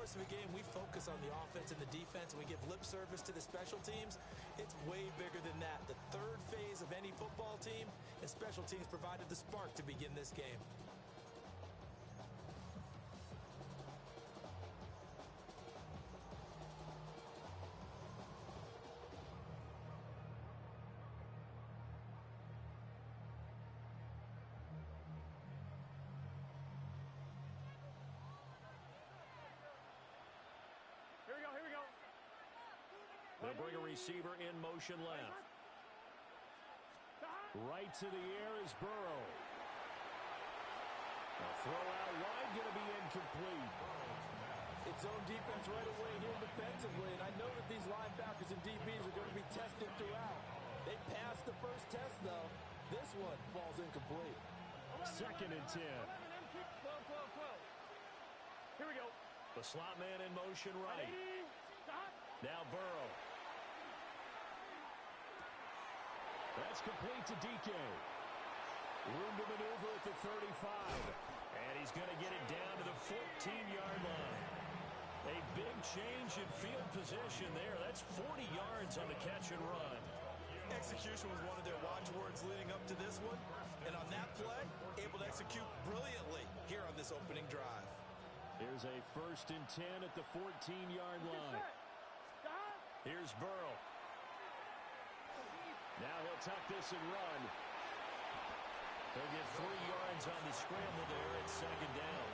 course of a game, we focus on the offense and the defense, and we give lip service to the special teams. It's way bigger than that. The third phase of any football team, and special teams provided the spark to begin this game. Here we go. They'll bring a receiver in motion left. Right to the air is Burrow. A throw out wide, going to be incomplete. It's zone defense right away here defensively, and I know that these linebackers and DBs are going to be tested throughout. They passed the first test, though. This one falls incomplete. 2nd and 10. 12. Here we go. The slot man in motion right. Now Burrow. That's complete to DK. Room to maneuver at the 35. And he's going to get it down to the 14-yard line. A big change in field position there. That's 40 yards on the catch and run. Execution was one of their watchwords leading up to this one. And on that play, able to execute brilliantly here on this opening drive. Here's a 1st and 10 at the 14-yard line. Here's Burrow. Now he'll tuck this and run. He'll get 3 yards on the scramble there at 2nd down.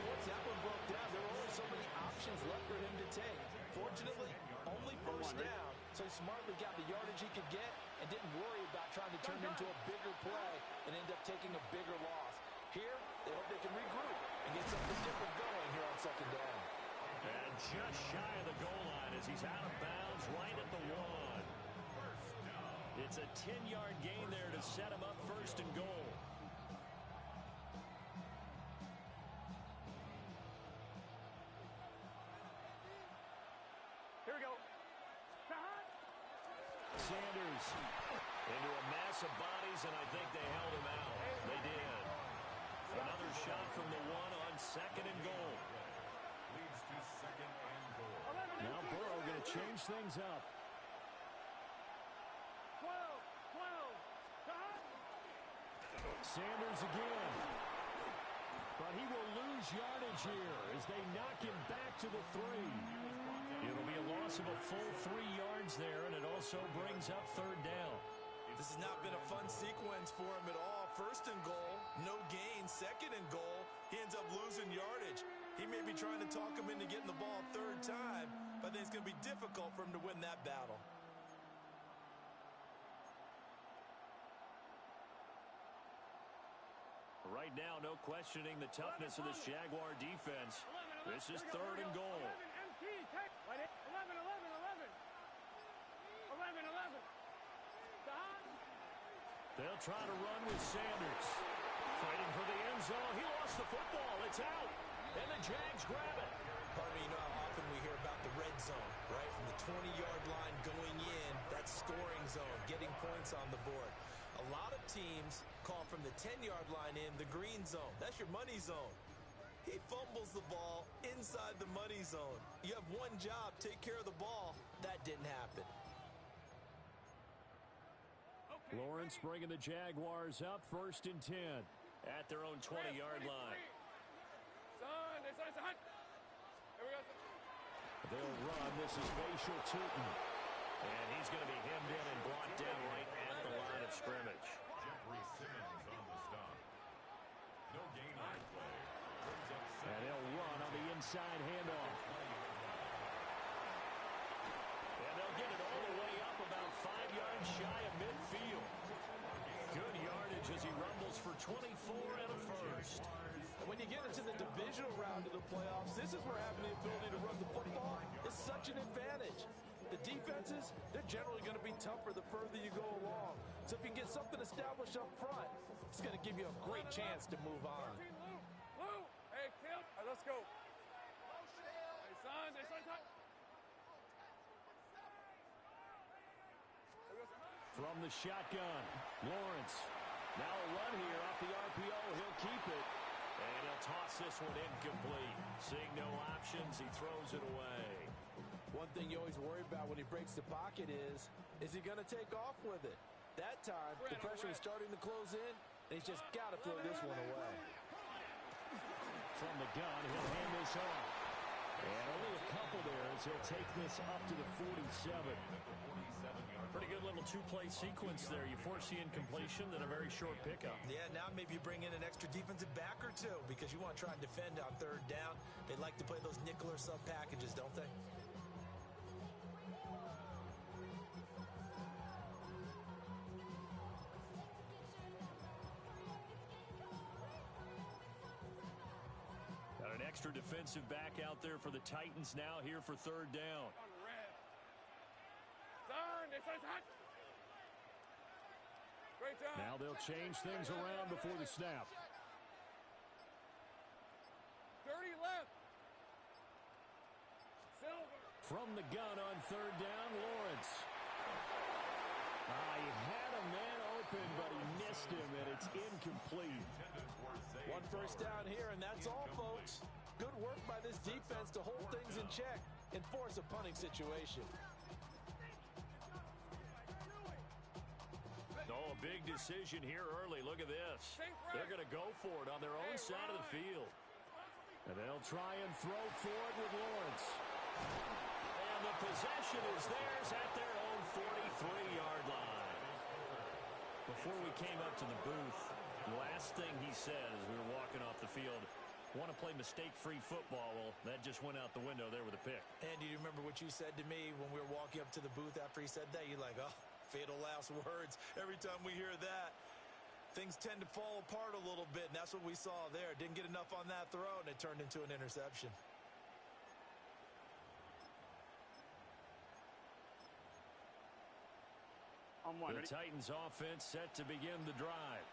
Once that one broke down, there were only so many options left for him to take. Fortunately, only 1st down, so he smartly got the yardage he could get and didn't worry about trying to turn it into a bigger play and end up taking a bigger loss. Here, they hope they can regroup and get something different going here on 2nd down. And just shy of the goal line as he's out of bounds right at the 1. It's a 10-yard gain there to set him up 1st and goal. Here we go. Sanders into a mass of bodies, and I think they held him out. They did. Another shot from the 1 on 2nd and goal. Leads to 2nd and goal. Now Burrow going to change things up. 12. Sanders again. But he will lose yardage here as they knock him back to the 3. It'll be a loss of a full 3 yards there, and it also brings up 3rd down. This has not been a fun sequence for him at all. 1st and goal, no gain. 2nd and goal, he ends up losing yardage. He may be trying to talk him into getting the ball 3rd time, but I think it's going to be difficult for him to win that battle. Right now, no questioning the toughness of this Jaguar defense. This is 3rd and goal. 11. They'll try to run with Sanders. Fighting for the end zone. He lost the football. It's out. And the Jags grab it. Pardon me, you know how often we hear about the red zone, right? From the 20-yard line going in, that's scoring zone, getting points on the board. A lot of teams call from the 10-yard line in the green zone. That's your money zone. He fumbles the ball inside the money zone. You have one job, take care of the ball. That didn't happen. Lawrence bringing the Jaguars up 1st and 10 at their own 20-yard line. They'll run. This is Bashal Tootin. And he's going to be hemmed in and brought down right at the line of scrimmage. Jeffrey Simmons on the stop. No gain on the play. And he'll run on the inside handoff. And they'll get it all the way up about 5 yards shy of midfield. Good yardage as he rumbles for 24 and a 1st. And when you get into the divisional round of the playoffs, this is where having the ability to run the football is such an advantage. The defenses, they're generally going to be tougher the further you go along. So if you can get something established up front, it's going to give you a great chance to move on. Lou, hey, Kim, let's go. Hey, son. From the shotgun, Lawrence. Now a run here off the RPO. He'll keep it. And he'll toss this one incomplete. Seeing One thing you always worry about when he breaks the pocket is he going to take off with it? That time, the pressure is starting to close in, and he's just got to throw this one away. From the gun, he'll hand this off. And only a couple there as he'll take this up to the 47. Pretty good little two-play sequence there. You force the incompletion, then a very short pickup. Yeah, now maybe you bring in an extra defensive back or two because you want to try and defend on third down. They like to play those nickel or sub packages, don't they? Got an extra defensive back out there for the Titans now here for third down. Now they'll change things around before the snap. Dirty left. Silver. From the gun on third down, Lawrence. He had a man open, but he missed him, and it's incomplete. One first down here, and that's all, folks. Good work by this defense to hold things in check and force a punting situation. Oh, a big decision here early. Look at this. They're going to go for it on their own side of the field. And they'll try and throw for it with Lawrence. And the possession is theirs at their own 43-yard line. Before we came up to the booth, the last thing he said as we were walking off the field, want to play mistake-free football. Well, that just went out the window there with a pick. And do you remember what you said to me when we were walking up to the booth after he said that? You're like, oh, fatal last words. Every time we hear that, things tend to fall apart a little bit, and that's what we saw there. Didn't get enough on that throw, and it turned into an interception. The Titans offense set to begin the drive.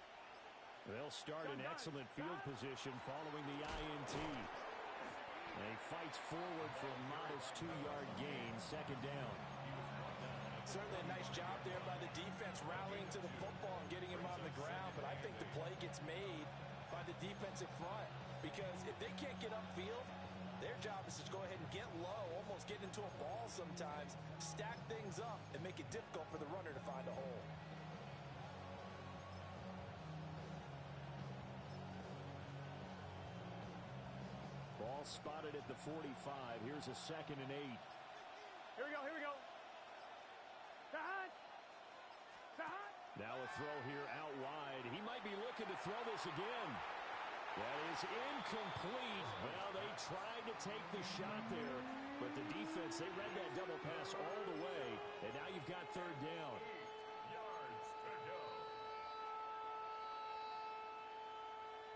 They'll start in excellent field position following the INT. And he fights forward for a modest 2-yard gain, second down. Certainly a nice job there by the defense rallying to the football and getting him on the ground, but I think the play gets made by the defensive front because if they can't get upfield, their job is to go ahead and get low, almost get into a ball sometimes, stack things up, and make it difficult for the runner to find a hole. Ball spotted at the 45. Here's a 2nd and 8. Here we go, here we go. Now a throw here out wide. He might be looking to throw this again. That is incomplete. Well, they tried to take the shot there, but the defense, they read that double pass all the way, and now you've got third down. Yards to go.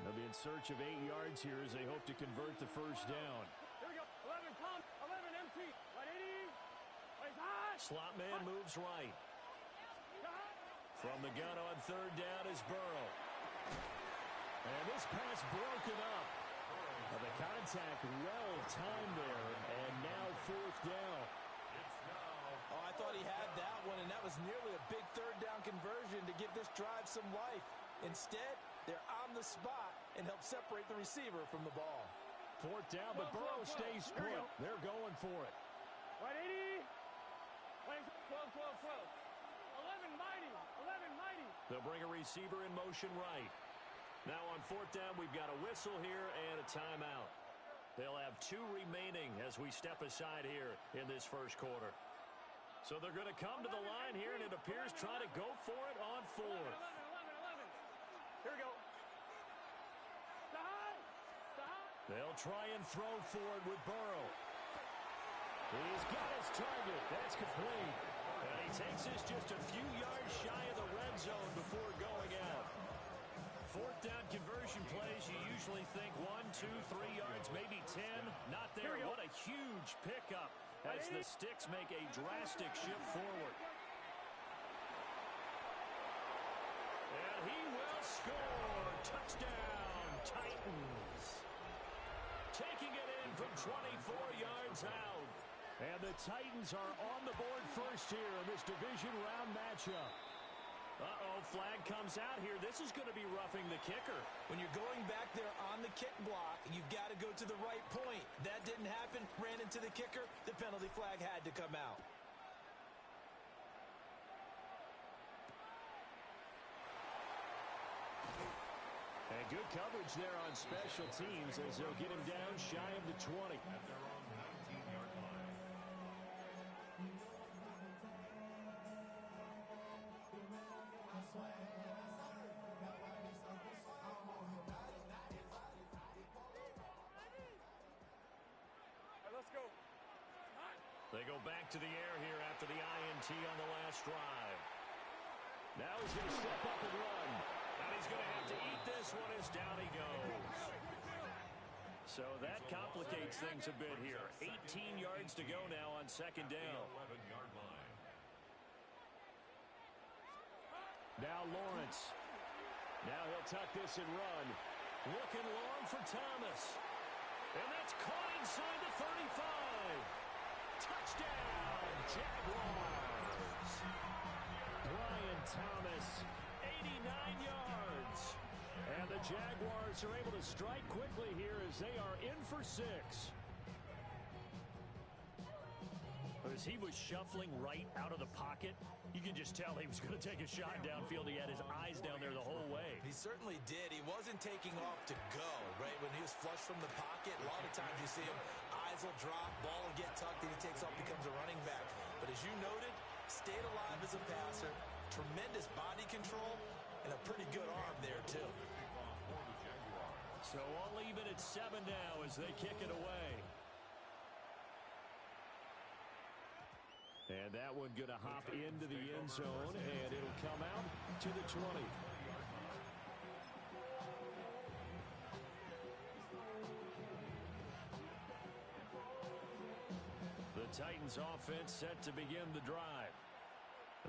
They'll be in search of 8 yards here as they hope to convert the first down. Here we go. 11, come. 11, empty. 180. Plays high. Slot man moves right. From the gun on third down is Burrow. And this pass broken up. The contact well timed there, and now fourth down. Oh, I thought he had that one, and that was nearly a big third down conversion to give this drive some life. Instead, they're on the spot and help separate the receiver from the ball. Fourth down, but Burrow stays put. They're going for it. 180. Plays 12, 12, 12. 11 mighty. 11 mighty. They'll bring a receiver in motion right. Now on fourth down, we've got a whistle here and a timeout. They'll have 2 remaining as we step aside here in this first quarter. So they're going to come to the line here, and it appears try to go for it on fourth. 11. Here we go. They'll try and throw for it with Burrow. He's got his target. That's complete. And he takes this just a few yards shy of the red zone before going out. Fourth down conversion plays, you usually think 1, 2, 3 yards, maybe 10. Not there. What a huge pickup as the Sticks make a drastic shift forward. And he will score. Touchdown, Titans. Taking it in from 24 yards out. And the Titans are on the board first here in this division round matchup. Uh-oh, flag comes out here. This is going to be roughing the kicker. When you're going back there on the kick block, you've got to go to the right point. That didn't happen. Ran into the kicker. The penalty flag had to come out. And good coverage there on special teams as they'll get him down shy of the 20. At their own 19-yard line. Let's go. They go back to the air here after the INT on the last drive. Now he's going to step up and run. And he's going to have to eat this one as down he goes. So that complicates things a bit here. 18 yards to go now on second down. 11-yard line. Now Lawrence. Now he'll tuck this and run. Looking long for Thomas. And that's caught inside the 35. Touchdown, Jaguars. Brian Thomas, 89 yards. And the Jaguars are able to strike quickly here as they are in for 6. As he was shuffling right out of the pocket, you can just tell he was going to take a shot downfield. He had his eyes down there the whole way. He certainly did. He wasn't taking off to go, right? When he was flush from the pocket, a lot of times you see him, eyes will drop, ball will get tucked, and he takes off, becomes a running back. But as you noted, stayed alive as a passer, tremendous body control, and a pretty good arm there, too. So all even at 7 now as they kick it away. And that one going to hop into the end zone, and it'll come out to the 20. The Titans offense set to begin the drive.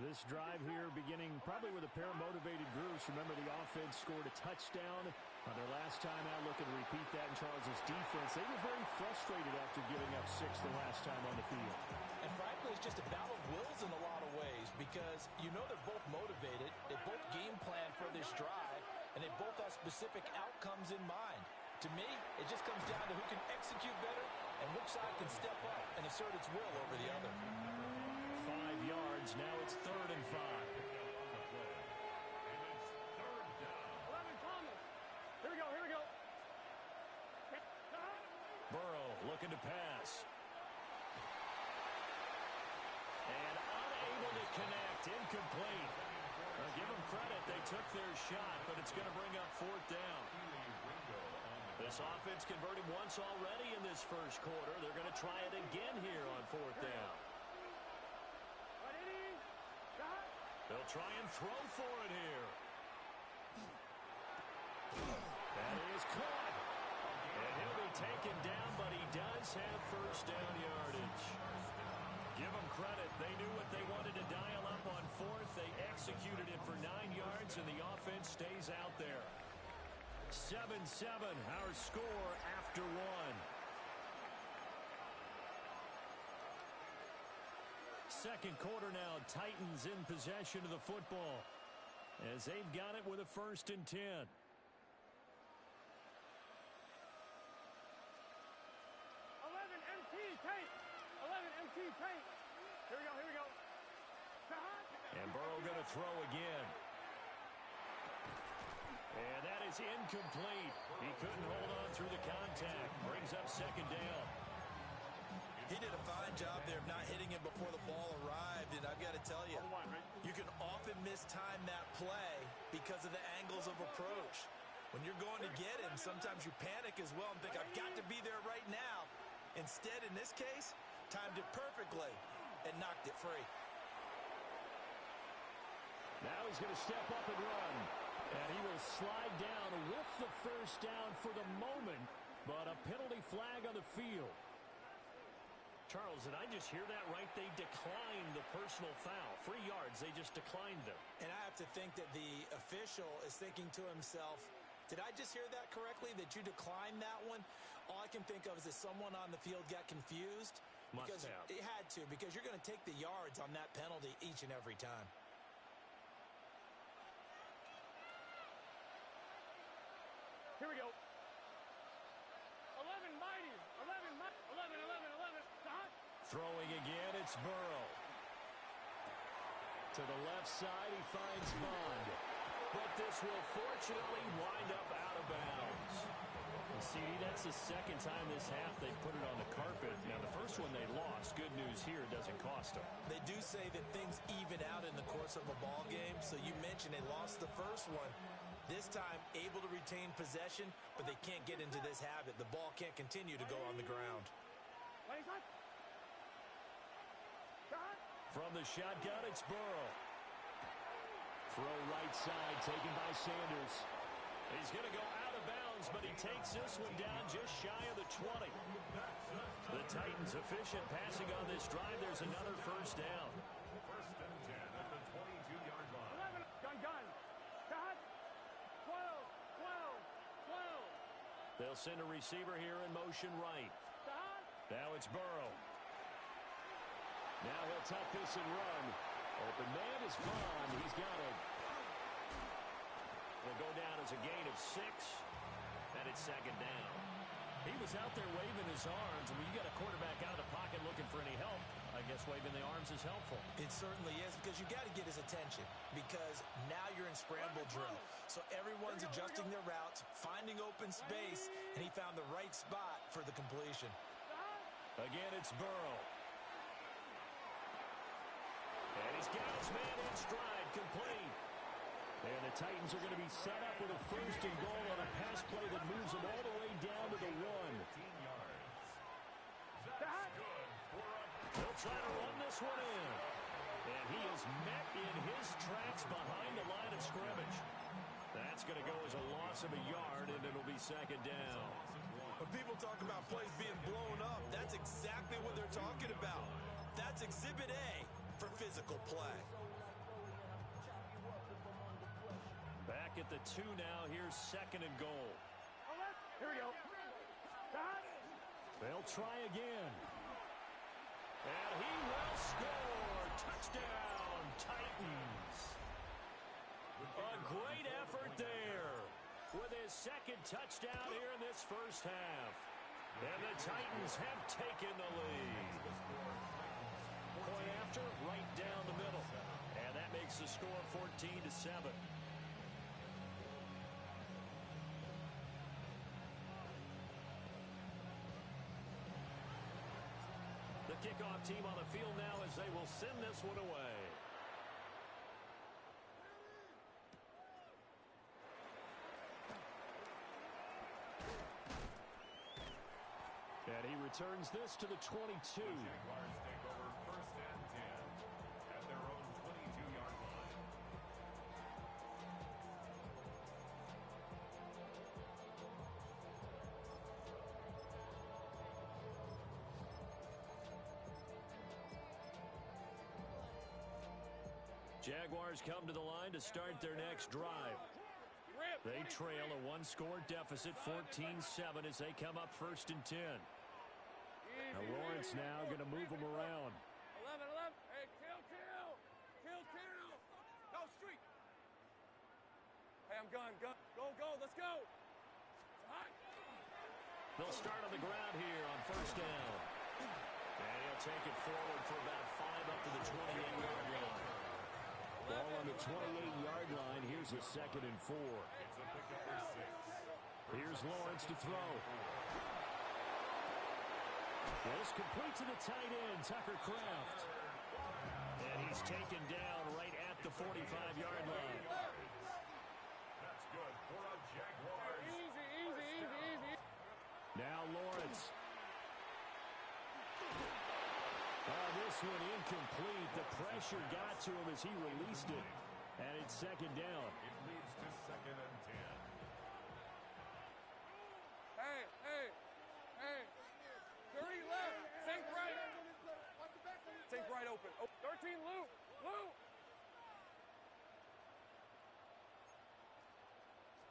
This drive here beginning probably with a pair of motivated groups. Remember, the offense scored a touchdown on their last time out. Looking to repeat that in Charles' defense. They were very frustrated after giving up 6 the last time on the field. And frankly, it's just a battle of wills in a lot of ways because you know they're both motivated. They both game plan for this drive, and they both have specific outcomes in mind. To me, it just comes down to who can execute better and which side can step up and assert its will over the other. 5 yards. Now it's 3rd and 5. Burrow looking to pass. And unable to connect. Incomplete. Well, give them credit. They took their shot, but it's going to bring up 4th down. This offense converted once already in this first quarter. They're going to try it again here on 4th down. They'll try and throw for it here. That is caught. And he'll be taken down, but he does have first down yardage. Give them credit. They knew what they wanted to dial up on 4th. They executed it for 9 yards, and the offense stays out there. 7-7, our score after 1. Second quarter now, Titans in possession of the football as they've got it with a 1st and 10. 11 MT tape. 11 MT tape. Here we go. And Burrow going to throw again. And that is incomplete. He couldn't hold on through the contact. Brings up 2nd down. He did a fine job there of not hitting him before the ball arrived, and I've got to tell you, you can often mistime that play because of the angles of approach. When you're going to get him, sometimes you panic as well and think, I've got to be there right now. Instead, in this case, timed it perfectly and knocked it free. Now he's going to step up and run. And he will slide down with the first down for the moment, but a penalty flag on the field. Charles, did I just hear that right? They declined the personal foul. 3 yards, they just declined them. And I have to think that the official is thinking to himself, did I just hear that correctly, that you declined that one? All I can think of is that someone on the field got confused. Must have. It had to, because you're going to take the yards on that penalty each and every time. Here we go. 11 mighty. 11. Throwing again, it's Burrow. To the left side, he finds Bond. But this will fortunately wind up out of bounds. CD, that's the second time this half they put it on the carpet. Now, the first one they lost. Good news here, it doesn't cost them. They do say that things even out in the course of a ball game. So you mentioned they lost the first one. This time, able to retain possession, but they can't get into this habit. The ball can't continue to go on the ground. From the shotgun, it's Burrow. Throw right side, taken by Sanders. He's going to go out of bounds, but he takes this one down just shy of the 20. The Titans efficient passing on this drive. There's another first down. First and 10 at the 22-yard line. 11. Gun. Cut. 12. They'll send a receiver here in motion right. Now it's Burrow. Now he'll tuck this and run. Open man is Bond. He's got it. Will go down as a gain of 6, and it's second down. He was out there waving his arms. I mean, you got a quarterback out of the pocket looking for any help. I guess waving the arms is helpful. It certainly is, because you got to get his attention, because now you're in scramble drill. So everyone's adjusting their routes, finding open space, and he found the right spot for the completion. Again, it's Burrow. And he's got his man in stride, complete. And the Titans are going to be set up with a first and goal on a pass play that moves them all the way down to the 1. 15 yards. That's good for a... They'll try to run this one in. And he is met in his tracks behind the line of scrimmage. That's going to go as a loss of a yard, and it'll be second down. When people talk about plays being blown up, that's exactly what they're talking about. That's Exhibit A for physical play. Back at the 2 now. Here's second and goal. Here we go. They'll try again. And he will score. Touchdown, Titans. A great effort there with his second touchdown here in this first half. And the Titans have taken the lead. Point after, right down the middle. And that makes the score 14-7. The kickoff team on the field now as they will send this one away. And he returns this to the 22. Jaguars take over first and 10 at their own 22-yard line. Jaguars come to the line to start their next drive. They trail a one-score deficit, 14-7, as they come up first and 10. Now Lawrence now going to move them around. 11. Hey, kill. Go, street. Hey, I'm gun. Go, let's go. They'll start on the ground here on first down. And he'll take it forward for about 5 up to the 28-yard line. Ball on the 28-yard line. Here's a second and 4. It's a pickup for 6. Here's Lawrence to throw. This complete to the tight end, Tucker Kraft. And he's taken down right at the 45-yard line. That's good for a Jaguars. Easy. Now Lawrence. This one incomplete. The pressure got to him as he released it. And it's second down. It leads to second and 10. Hey. 30 left. Think right. Think right open. 13 loop.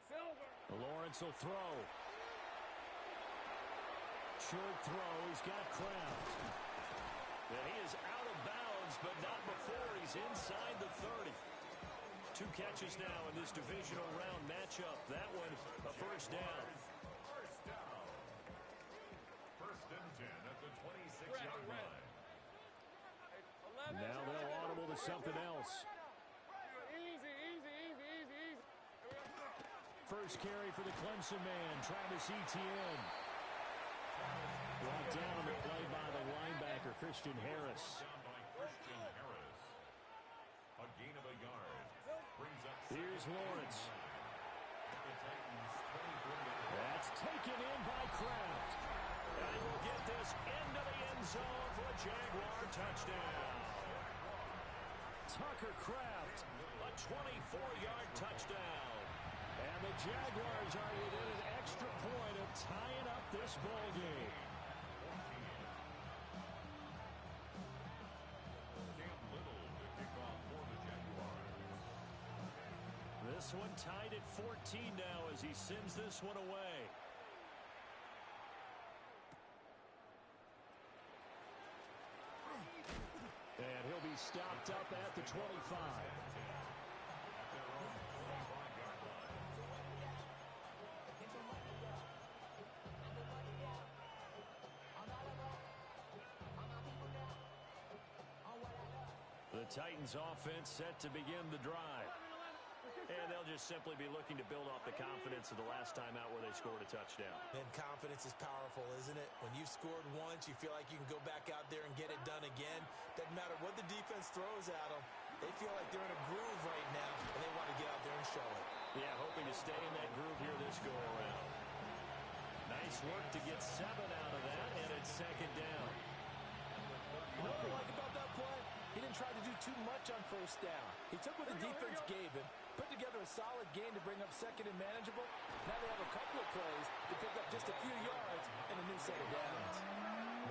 Silver. Lawrence will throw. Short throw. He's got Kraft. And he is out of bounds, but not before he's inside the 30. 2 catches now in this divisional round matchup. That one, a first down. First and 10 at the 26-yard line. something else. Easy. First carry for the Clemson man, Travis Etienne. Brought down on the play by the linebacker, Christian Harris. Down by Christian Harris. A gain of a yard. Brings up Here's Lawrence. the Titans 24 yards. That's taken in by Kraft. And he will get this into the end zone for a Jaguar touchdown. Tucker Kraft, A 24-yard touchdown. and the Jaguars are within an extra point of tying up this ball game. Cam Little to kick off for the Jaguars. This one tied at 14 now as he sends this one away. And he'll be stopped up at the 25. At their own 25-yard line. The Titans offense set to begin the drive. And they'll just simply be looking to build off the confidence of the last time out where they scored a touchdown. And confidence is powerful, isn't it? When you've scored once, you feel like you can go back out there and get it done again. Doesn't matter what the defense throws at them. They feel like they're in a groove right now, and they want to get out there and show it. Yeah, hoping to stay in that groove here this go-around. Nice work to get 7 out of that, and it's second down. You know what I like about that play? He didn't try to do too much on first down. He took what the defense gave him, put together a solid gain to bring up second and manageable. Now they have a couple of plays to pick up just a few yards and a new set of downs.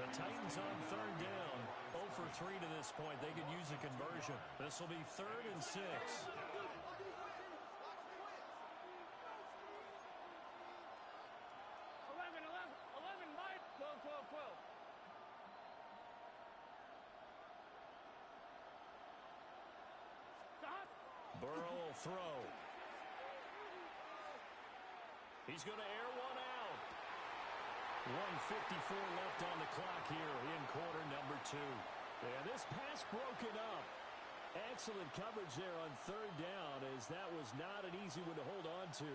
The Titans on third down. 0 for 3 to this point. They could use a conversion. This will be 3rd and 6. 11, Mike. 12. Stop. Burrow will throw. He's going to air one out. 1:54 left on the clock here in quarter number 2. And this pass broken up. Excellent coverage there on third down, as that was not an easy one to hold on to.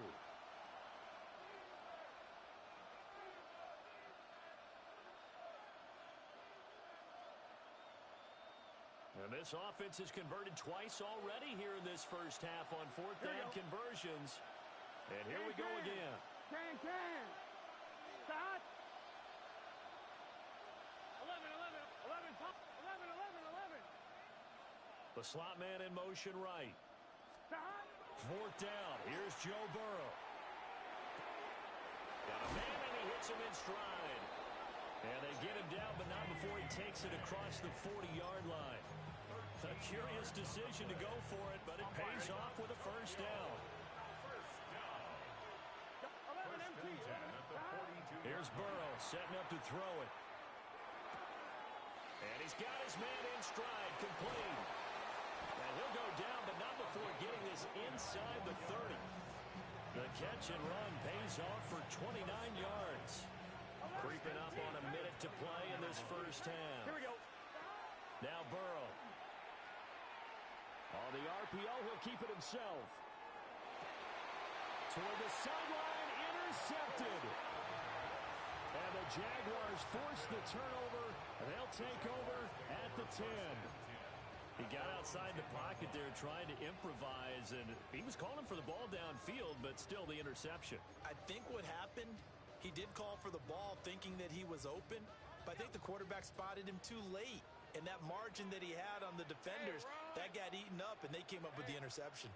And this offense has converted twice already here in this first half on fourth down conversions. And here we go again. Can. Stop. 11. The slot man in motion right. Stop. Fourth down. Here's Joe Burrow. Got a man, and he hits him in stride. And they get him down, but not before he takes it across the 40-yard line. A curious decision to go for it, but it pays off with a first down. 11 empty. Here's Burrow setting up to throw it. And he's got his man in stride, complete. And he'll go down, but not before getting this inside the 30. The catch and run pays off for 29 yards. Creeping up on a minute to play in this first half. Here we go. Now Burrow. On the RPO, he'll keep it himself. Toward the sideline, intercepted. And the Jaguars force the turnover. They'll take over at the 10. He got outside the pocket there trying to improvise, and he was calling for the ball downfield, but still the interception. I think what happened, he did call for the ball thinking that he was open, but I think the quarterback spotted him too late. And that margin that he had on the defenders, that got eaten up, and they came up with the interception.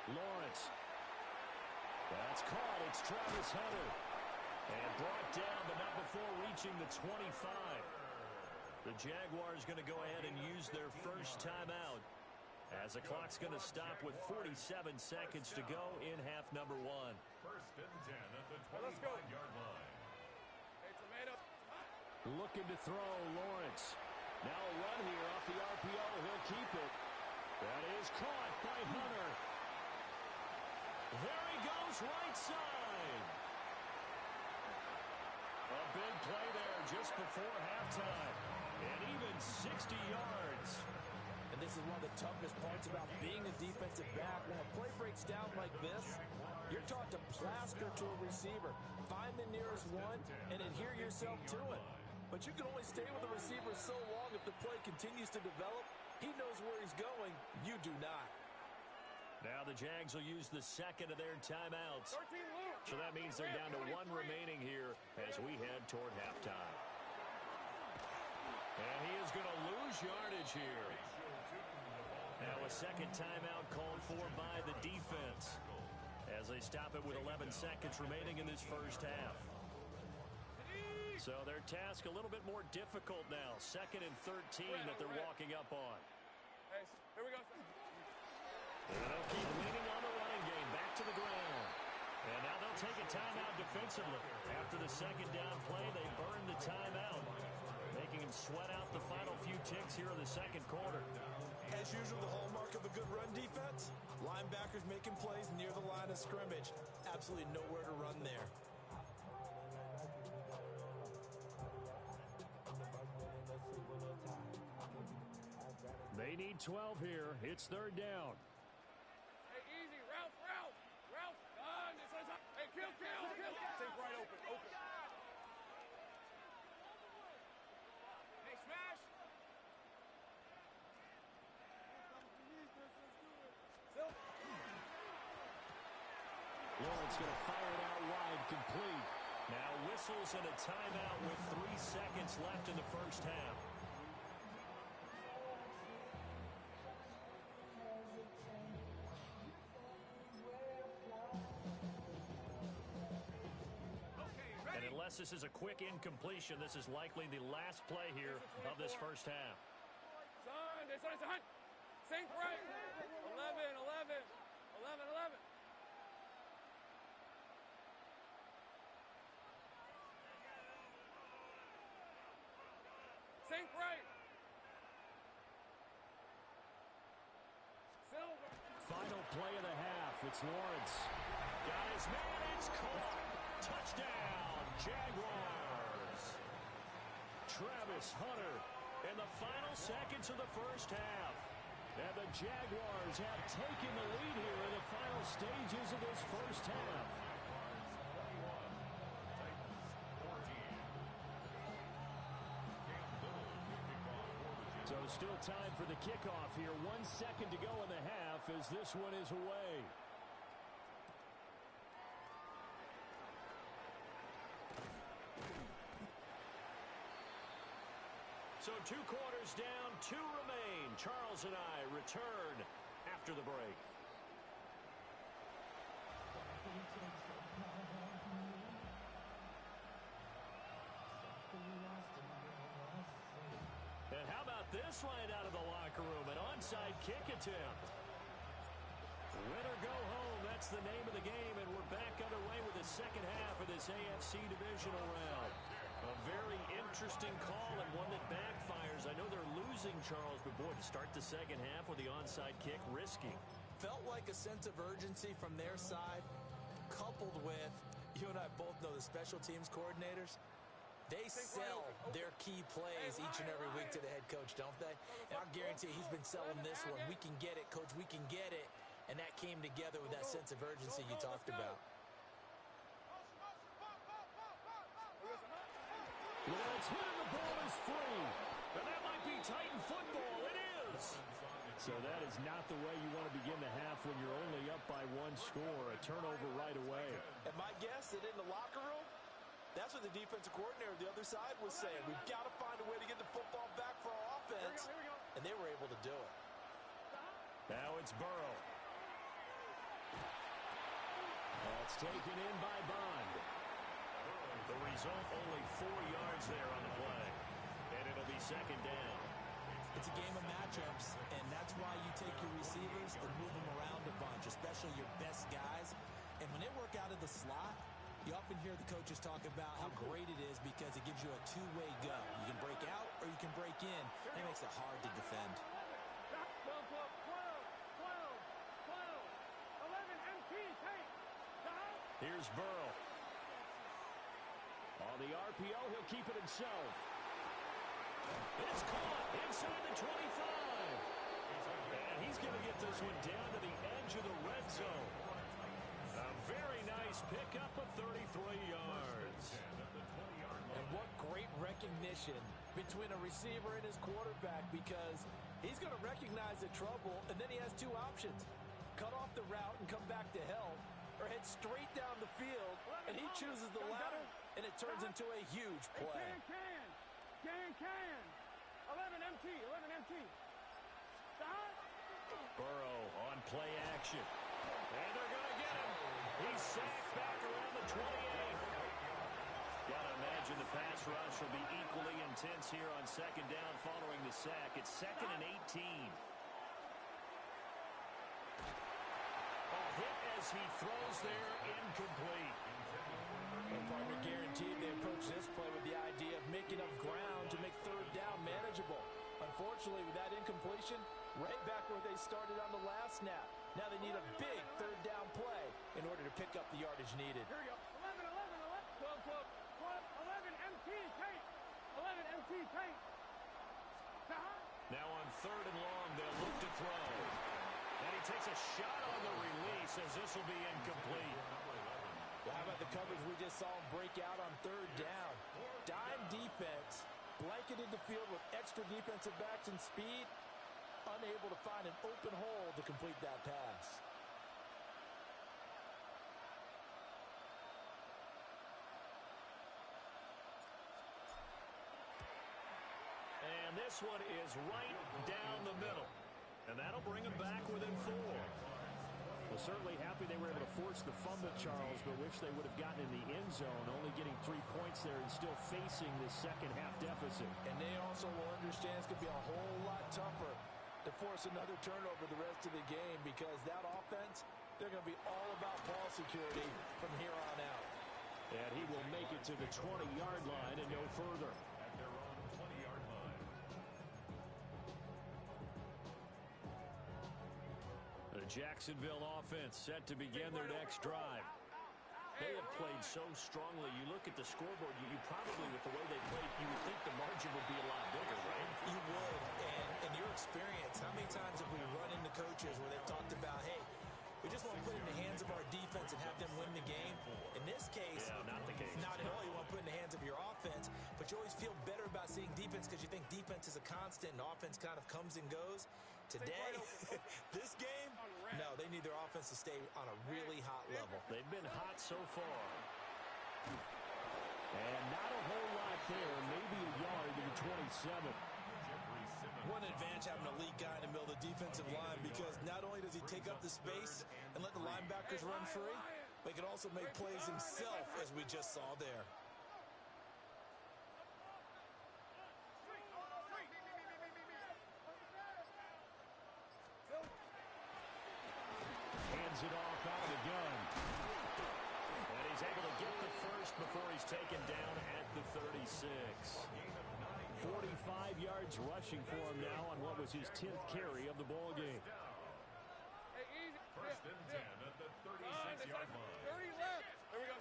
Lawrence. That's caught. It's Travis Hunter. And brought down, but not before reaching the 25. The Jaguars going to go ahead and use their first timeout, as the clock's going to stop with 47 seconds to go in half number 1. First and 10 at the 25-yard line. Hey, tomato. Looking to throw, Lawrence. Now a run here off the RPO. He'll keep it. That is caught by Hunter. There he goes, right side. A big play there just before halftime. And even 60 yards. And this is one of the toughest parts about being a defensive back. When a play breaks down like this, you're taught to plaster to a receiver. Find the nearest one and adhere yourself to it. But you can only stay with the receiver so long if the play continues to develop. He knows where he's going. You do not. Now the Jags will use the second of their timeouts. So that means they're down to one remaining here as we head toward halftime. And he is going to lose yardage here. Now a second timeout called for by the defense as they stop it with 11 seconds remaining in this first half. So their task a little bit more difficult now. 2nd and 13 that they're walking up on. Hey, here we go. And they'll keep leaning on the running game. Back to the ground. And now they'll take a timeout defensively. After the second down play, they burn the timeout, making him sweat out the final few ticks here in the second quarter. As usual, the hallmark of a good run defense, linebackers making plays near the line of scrimmage. Absolutely nowhere to run there. They need 12 here. It's 3rd down. Hey, easy. Ralph. Hey, kill. Take right open. Hey, smash. Lawrence going to fire it out wide, complete. Now whistles and a timeout with 3 seconds left in the first half. And unless this is a quick incompletion, this is likely the last play here of this first half. Son. Sink right. 11. Sink right. Silver. Final play of the half. It's Lawrence. Got his man. It's caught. Touchdown, Jaguars. Travis Hunter in the final seconds of the first half. And the Jaguars have taken the lead here in the final stages of this first half. So still time for the kickoff here. 1 second to go in the half as this one is away. So 2 quarters down, 2 remain. Charles and I return after the break. And how about this right out of the locker room? An onside kick attempt. Win or go home, that's the name of the game, and we're back underway with the second half of this AFC Divisional round. A very interesting call and one that backfires. I know they're losing, Charles, but boy, to start the second half with the onside kick, risky. Felt like a sense of urgency from their side, coupled with, you and I both know the special teams coordinators, they sell their key plays each and every week to the head coach, don't they? And I'll guarantee he's been selling this one. We can get it, coach, we can get it. And that came together with that sense of urgency you talked about. Well, it's hit and the ball is free. And that might be Titan football. It is. So that is not the way you want to begin the half when you're only up by 1 score. A turnover right away. And my guess that in the locker room, that's what the defensive coordinator on the other side was saying. We've got to find a way to get the football back for our offense. And they were able to do it. Now it's Burrow. That's taken in by Bond. The result, only 4 yards there on the play. And it'll be second down. It's a game of matchups, and that's why you take your receivers and move them around a bunch, especially your best guys. And when they work out of the slot, you often hear the coaches talk about how great it is because it gives you a two-way go. You can break out or you can break in. That makes it hard to defend. 11, MT, take. Here's Burrow. On the RPO, he'll keep it himself. It's caught inside the 25. he's going to get this one down to the edge of the red zone. A very nice pickup of 33 yards. And what great recognition between a receiver and his quarterback, because he's going to recognize the trouble, and then he has two options. Cut off the route and come back to help, or head straight down the field, and he chooses the latter, and it turns into a huge play. Can. 11 MT. Stop. Burrow on play action. And they're going to get him. He's sacked back around the 28. Got to imagine the pass rush will be equally intense here on second down following the sack. It's 2nd and 18. A hit as he throws there, incomplete. And partner guaranteed they approach this play with the idea of making up ground to make third down manageable. Unfortunately, with that incompletion, right back where they started on the last snap. Now they need a big third down play in order to pick up the yardage needed. Here we go. 11. 12. 11 MT paint. 11 MT paint. Now on 3rd and long, they'll look to throw. And he takes a shot on the release as this will be incomplete. Well, how about the coverage we just saw him break out on 3rd down? Dime defense, blanketed the field with extra defensive backs and speed, unable to find an open hole to complete that pass. And this one is right down the middle. And that'll bring them back within 4. Well, certainly happy they were able to force the fumble, Charles, but wish they would have gotten in the end zone, only getting 3 points there and still facing this second half deficit. And they also will understand it's going to be a whole lot tougher to force another turnover the rest of the game, because that offense, they're going to be all about ball security from here on out. And he will make it to the 20-yard line and no further. At their own 20-yard line. The Jacksonville offense set to begin their next drive. They have played so strongly. You look at the scoreboard, you probably, with the way they played, you would think the margin would be a lot bigger, right? You would. And in your experience, how many times have we run into coaches where they've talked about, hey, we just want to put it in the hands of our defense and have them win the game? In this case, not the case. Not at all. You want to put it in the hands of your offense, but you always feel better about seeing defense because you think defense is a constant and offense kind of comes and goes. Today, this game, no, they need their offense to stay on a really hot level. They've been hot so far. And not a whole lot there, maybe a yard to the 27. What an advantage having a elite guy in the middle of the defensive line, because not only does he take up the space and let the linebackers run free, but he can also make plays himself, as we just saw there. Hands it off out of the gun. And he's able to get the first before he's taken down at the 36. 45 yards rushing for him now on what was his 10th carry of the ball game. Hey, easy. First and 10 at the 36-yard line. 30 left. There we go.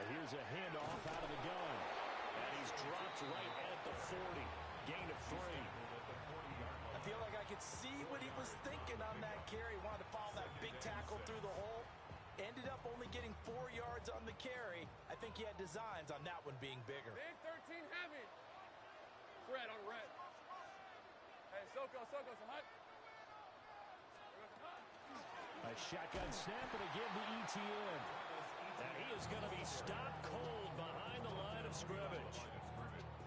And here's a handoff out of the gun. And he's dropped right at the 40. Gain of 3. I feel like I could see what he was thinking on that carry. Wanted to follow that big tackle through the hole. Ended up only getting 4 yards on the carry. I think he had designs on that one being bigger. Big 13 heavy. Red on red. Hey, Soko, some hut. A shotgun snap and again to ETN. And he is going to be stopped cold behind the line of scrimmage.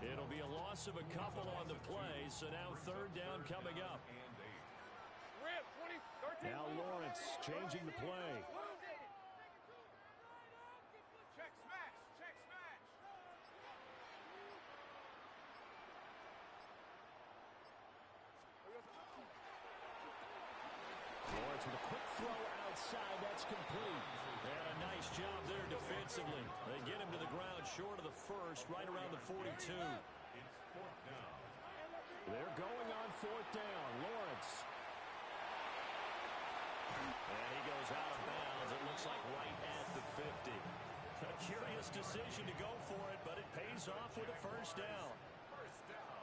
It'll be a loss of a couple on the play, so now 3rd down coming up. Rip, 20, 13. Now Lawrence changing the play. Check smash. Lawrence with a quick throw outside. That's complete. And a nice job there defensively. They get him to the ground short of the first, right around the 42. It's 4th down. They're going on 4th down. Lawrence. And he goes out of bounds. It looks like right at the 50. A curious decision to go for it, but it pays off with a 1st down. First down.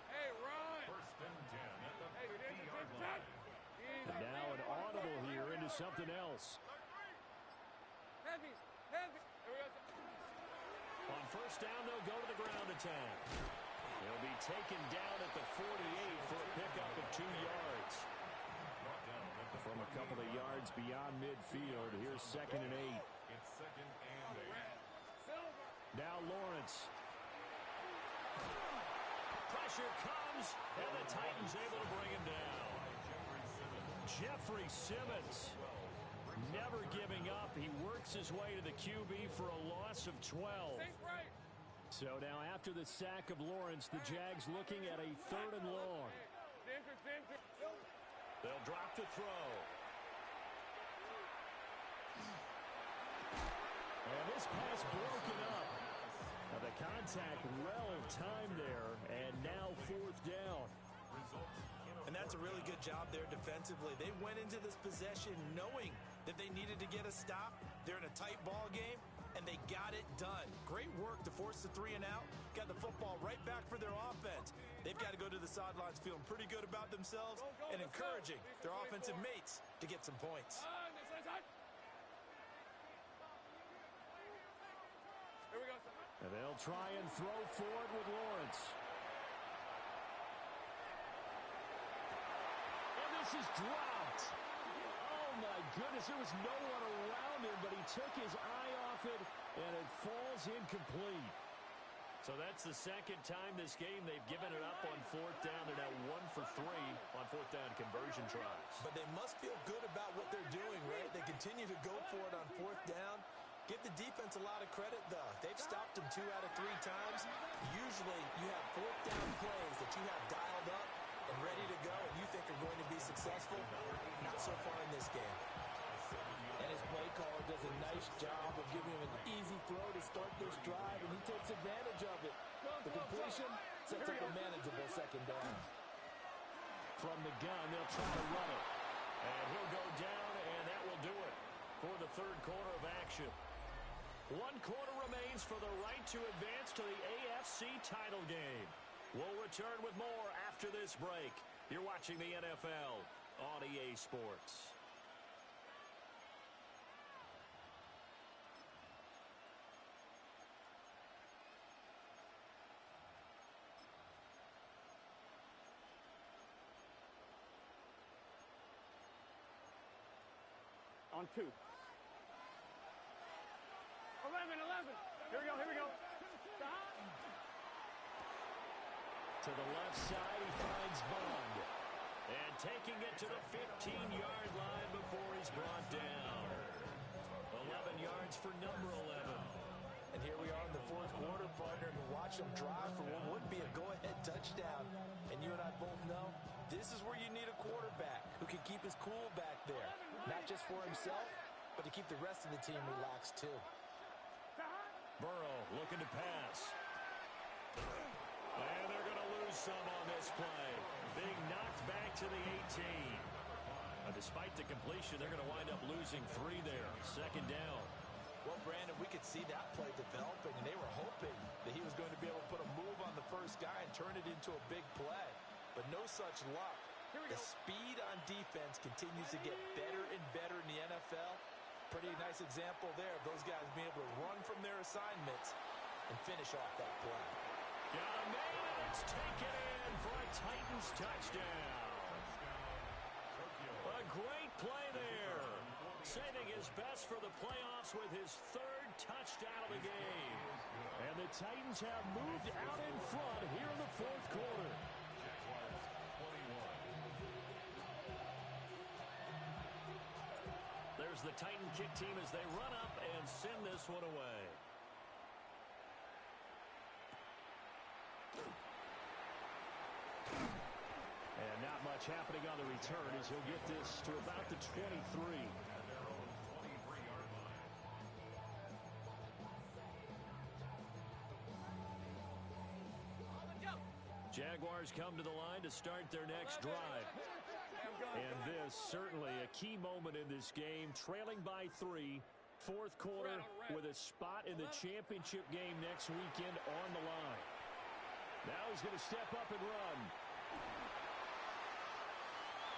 Hey, Ron. First and 10 at the Hey, 50-yard into something else. Heavy. Here we go. On first down, they'll go to the ground attack. He'll be taken down at the 48 for a pickup of 2 yards. From a couple of yards beyond midfield, here's 2nd and 8. It's 2nd and 8. Now Lawrence. Pressure comes, and the Titans able to bring him down. Jeffrey Simmons never giving up. He works his way to the QB for a loss of 12. So now after the sack of Lawrence, the Jags looking at a 3rd and long. They'll drop the throw. And this pass broken up. Now the contact well timed there, and now 4th down. And that's a really good job there defensively. They went into this possession knowing that they needed to get a stop. They're in a tight ball game, and they got it done. Great work to force the 3 and out. Got the football right back for their offense. They've got to go to the sidelines feeling pretty good about themselves and encouraging their offensive mates to get some points. Here we go. And they'll try and throw forward with Lawrence. And this is dropped. Oh, my goodness. There was no one around him, but he took his eye off it, and it falls incomplete. So that's the second time this game they've given it up on 4th down. They're now 1 for 3 on 4th down conversion tries. But they must feel good about what they're doing, right? They continue to go for it on 4th down. Give the defense a lot of credit, though. They've stopped them 2 out of 3 times. Usually you have 4th down plays that you have dialed up and ready to go and you think are going to be successful. Not so far in this game. And his play caller does a nice job of giving him an easy throw to start this drive, and he takes advantage of it. The completion sets up a manageable 2nd down. From the gun, they'll try to run it. And he'll go down, and that will do it for the 3rd quarter of action. 1 quarter remains for the right to advance to the AFC title game. We'll return with more after this break. You're watching the NFL on EA Sports. On 2. 11. Here we go. Stop. To the left side, he finds Bond. And taking it to the 15-yard line before he's brought down. 11 yards for number 11. And here we are in the 4th quarter, partner, and watch him drive for what would be a go-ahead touchdown. And you and I both know this is where you need a quarterback who can keep his cool back there. Not just for himself, but to keep the rest of the team relaxed, too. Burrow looking to pass. And they're going to lose some on this play. Being knocked back to the 18. Despite the completion, they're going to wind up losing 3 there. 2nd down. Well, Brandon, we could see that play developing, and they were hoping that he was going to be able to put a move on the first guy and turn it into a big play. But no such luck. The speed on defense continues to get better and better in the NFL. Pretty nice example there of those guys being able to run from their assignments and finish off that play. Got a man, and it's taken in for a Titans touchdown. A great play there. Saving his best for the playoffs with his 3rd touchdown of the game. And the Titans have moved out in front here in the 4th quarter. There's the Titan kick team as they run up and send this one away. And not much happening on the return as he'll get this to about the 23. Jaguars come to the line to start their next drive. And this certainly a key moment in this game, trailing by 3, 4th quarter with a spot in the championship game next weekend on the line. Now he's going to step up and run.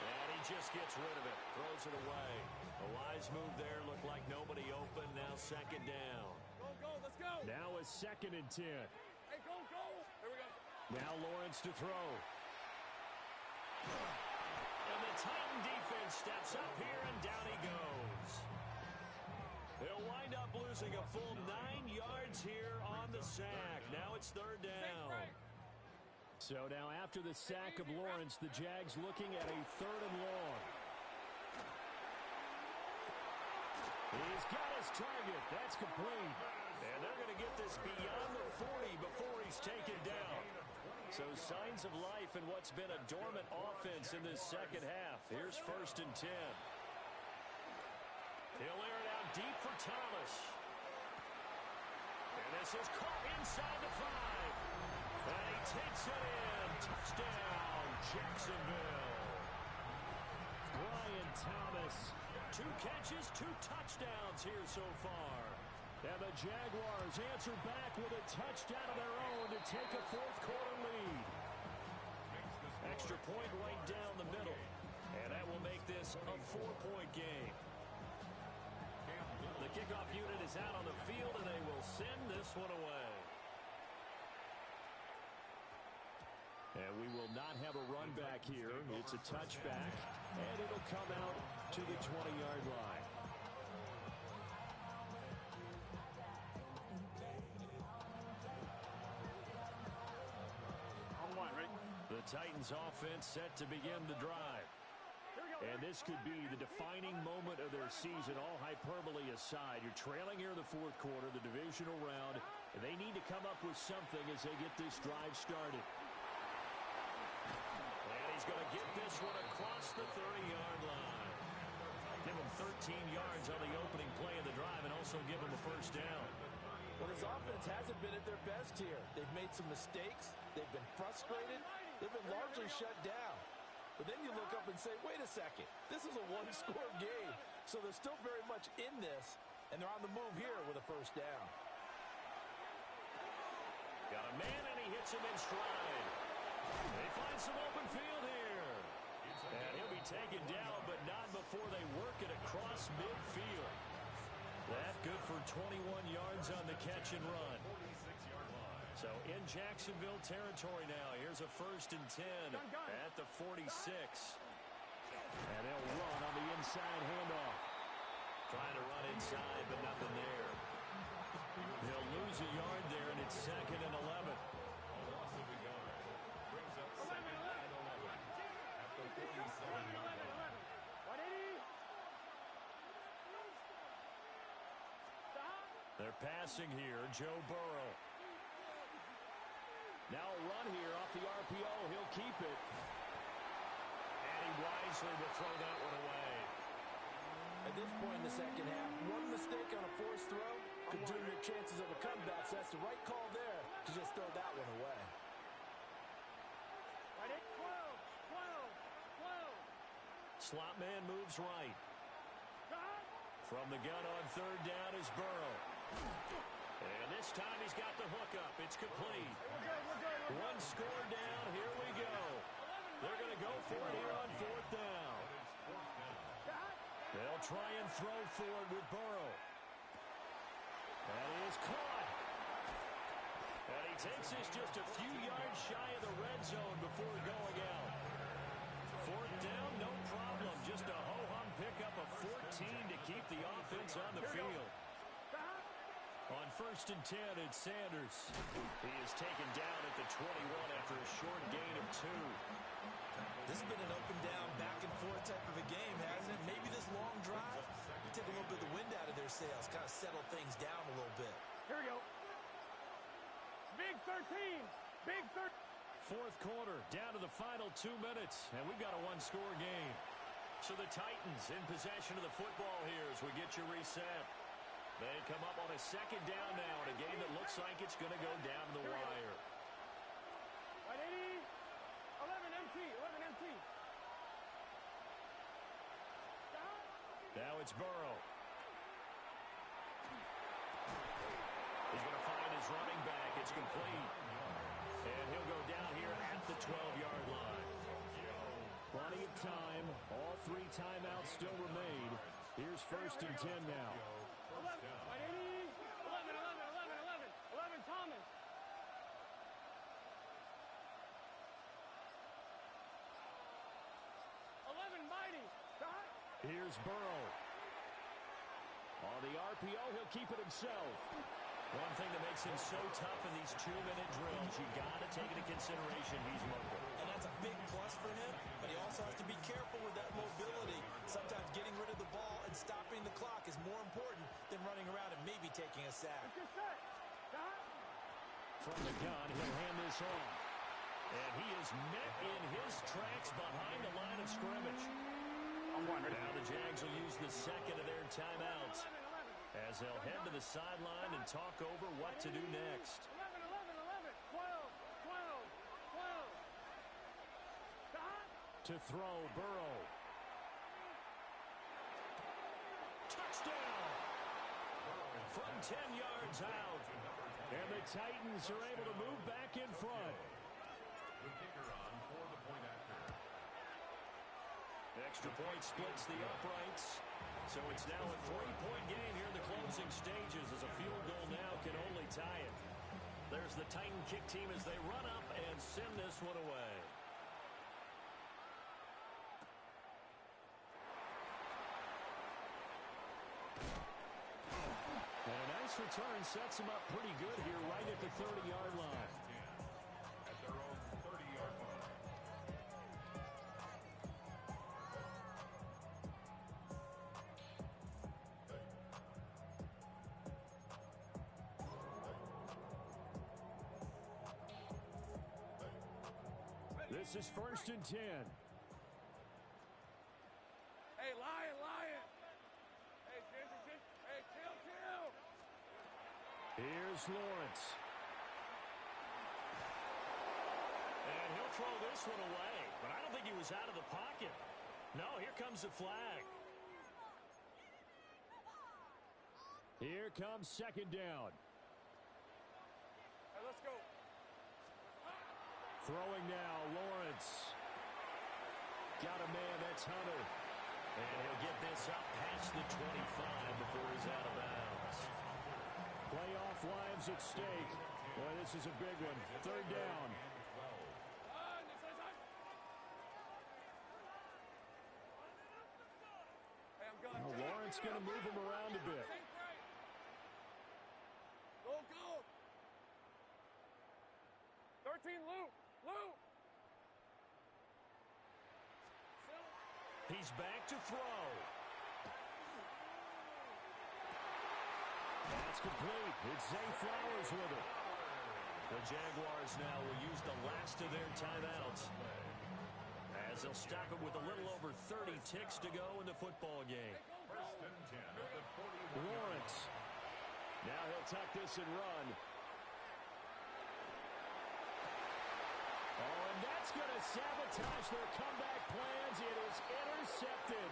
And he just gets rid of it. Throws it away. A wise move there. Looked like nobody open. Now second down. Go, let's go. Now a 2nd and 10. Hey, go. Here we go. Now Lawrence to throw. And the Titan defense steps up here, and down he goes. They'll wind up losing a full 9 yards here on the sack. Now it's 3rd down. So now after the sack of Lawrence, the Jags looking at a 3rd and long. He's got his target. That's complete. And they're going to get this beyond the 40 before he's taken down. So signs of life in what's been a dormant offense in this second half. Here's 1st and 10. He'll air it out deep for Thomas. And this is caught inside the 5. And he takes it in. Touchdown, Jacksonville. Brian Thomas. 2 catches, 2 touchdowns here so far. And the Jaguars answer back with a touchdown of their own to take a 4th quarter lead. Extra point right down the middle. And that will make this a 4-point game. The kickoff unit is out on the field, and they will send this one away. And we will not have a run back here. It's a touchback, and it'll come out to the 20-yard line. The Titans offense set to begin the drive. And this could be the defining moment of their season, all hyperbole aside. You're trailing here in the 4th quarter, the divisional round, and they need to come up with something as they get this drive started. And he's going to get this one across the 30-yard line. Give him 13 yards on the opening play of the drive and also give him a 1st down. Well, his offense hasn't been at their best here. They've made some mistakes. They've been frustrated. They've been largely shut down. But then you look up and say, wait a second, this is a 1-score game. So they're still very much in this, and they're on the move here with a 1st down. Got a man, and he hits him in stride. They find some open field here. And he'll be taken down, but not before they work it across midfield. That good for 21 yards on the catch and run. So in Jacksonville territory now. Here's a 1st and 10 at the 46. And they'll run on the inside handoff. Trying to run inside, but nothing there. They'll lose a yard there, and it's 2nd and 11. They're passing here, Joe Burrow. Now a run here off the RPO. He'll keep it. And he wisely will throw that one away. At this point in the second half, one mistake on a forced throw could doom your chances of a comeback. So that's the right call there to just throw that one away. Slot man moves right. From the gun on 3rd down is Burrow. And this time he's got the hook up. It's complete. 1 score down. Here we go. They're going to go for it here on 4th down. They'll try and throw for it with Burrow. That is caught. And he takes this just a few yards shy of the red zone before going out. 4th down, no problem. Just a ho-hum pickup of 14 to keep the offense on the field. On 1st and 10, it's Sanders. He is taken down at the 21 after a short gain of 2. This has been an up and down, back and forth type of a game, hasn't it? Maybe this long drive will take a little bit of the wind out of their sails, kind of settle things down a little bit. Here we go. Big 13. Big 13. 4th quarter, down to the final 2 minutes, and we've got a 1-score game. So the Titans in possession of the football here as we get you reset. They come up on a 2nd down now in a game that looks like it's going to go down the wire. 180. 11 MT. 11 MT. Now it's Burrow. He's going to find his running back. It's complete. And he'll go down here at the 12-yard line. Plenty of time. All 3 timeouts still remain. Here's 1st and 10 now. 11, 11, Thomas. 11, Mighty. Stop. Here's Burrow. On the RPO, he'll keep it himself. One thing that makes him so tough in these 2-minute drills, you got to take into consideration he's mobile. And that's a big plus for him, but he also has to be careful with that mobility. Sometimes getting rid of the ball and stopping the clock is more important than running around and maybe taking a sack. From the gun, he'll hand this off. And he is met in his tracks behind the line of scrimmage. Now the Jags will use the second of their timeouts as they'll head to the sideline and talk over what to do next. 12. To throw, Burrow. Touchdown! From 10 yards out. And the Titans are able to move back in front. The kicker on for the point after. Extra point splits the uprights. So it's now a 3-point game here in the closing stages as a field goal now can only tie it. There's the Titan kick team as they run up and send this one away. And a nice return sets him up pretty good here right at the 30-yard line. At their own 30-yard line. This is 1st and 10. Hey, Lion. Hey, Ginger. Hey, chill. Here's Lawrence. And he'll throw this one away, but I don't think he was out of the pocket. No, here comes the flag. Here comes 2nd down. Hey, let's go. Throwing now, Lawrence. Got a man, that's Hunter. And he'll get this up past the 25 before he's out of bounds. Playoff lives at stake. Boy, this is a big one. 3rd down. Hey, I'm going. Now Lawrence going to move him around a bit. Go. 13, Luke. He's back to throw. That's complete. It's Zay Flowers with it. The Jaguars now will use the last of their timeouts as they'll stop it with a little over 30 ticks to go in the football game. 1st and 10 at the 41. Lawrence. Now he'll tuck this and run. Oh, and that's going to sabotage their comeback plans. It is intercepted.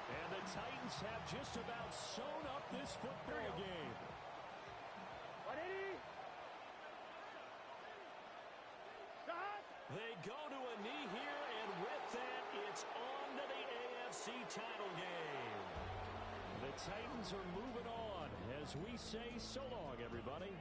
And the Titans have just about sewn up this football game. They go to a knee here, and with that, it's on to the AFC title game. The Titans are moving on as we say so long, everybody.